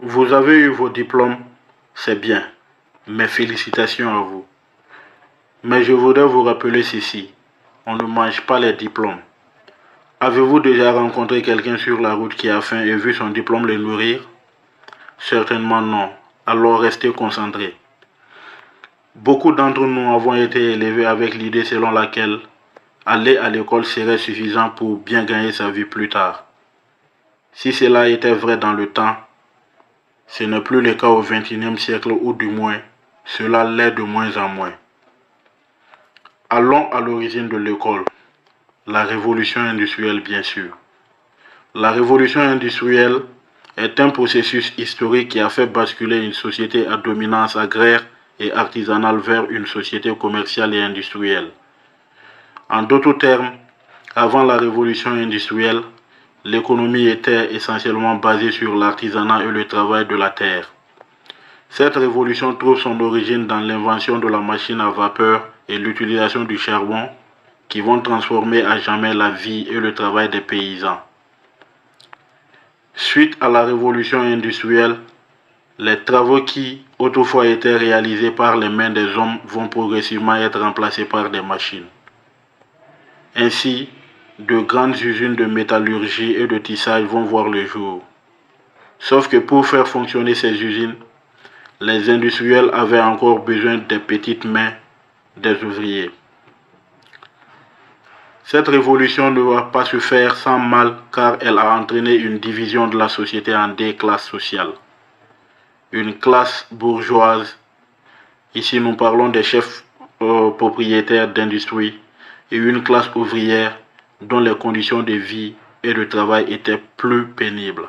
Vous avez eu vos diplômes, c'est bien. Mes félicitations à vous. Mais je voudrais vous rappeler ceci. On ne mange pas les diplômes. Avez-vous déjà rencontré quelqu'un sur la route qui a faim et vu son diplôme le nourrir? Certainement non. Alors restez concentrés. Beaucoup d'entre nous avons été élevés avec l'idée selon laquelle aller à l'école serait suffisant pour bien gagner sa vie plus tard. Si cela était vrai dans le temps, ce n'est plus le cas au XXIe siècle ou du moins, cela l'est de moins en moins. Allons à l'origine de l'école. La révolution industrielle, bien sûr. La révolution industrielle est un processus historique qui a fait basculer une société à dominance agraire et artisanale vers une société commerciale et industrielle. En d'autres termes, avant la révolution industrielle, l'économie était essentiellement basée sur l'artisanat et le travail de la terre. Cette révolution trouve son origine dans l'invention de la machine à vapeur et l'utilisation du charbon qui vont transformer à jamais la vie et le travail des paysans. Suite à la révolution industrielle, les travaux qui autrefois étaient réalisés par les mains des hommes vont progressivement être remplacés par des machines. Ainsi, de grandes usines de métallurgie et de tissage vont voir le jour. Sauf que pour faire fonctionner ces usines, les industriels avaient encore besoin des petites mains des ouvriers. Cette révolution ne va pas se faire sans mal car elle a entraîné une division de la société en deux classes sociales. Une classe bourgeoise, ici nous parlons des chefs propriétaires d'industrie, et une classe ouvrière dont les conditions de vie et de travail étaient plus pénibles.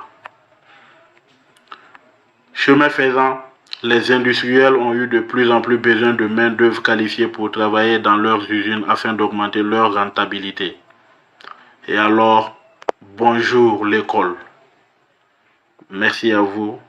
Chemin faisant, les industriels ont eu de plus en plus besoin de main-d'œuvre qualifiée pour travailler dans leurs usines afin d'augmenter leur rentabilité. Et alors, bonjour l'école. Merci à vous.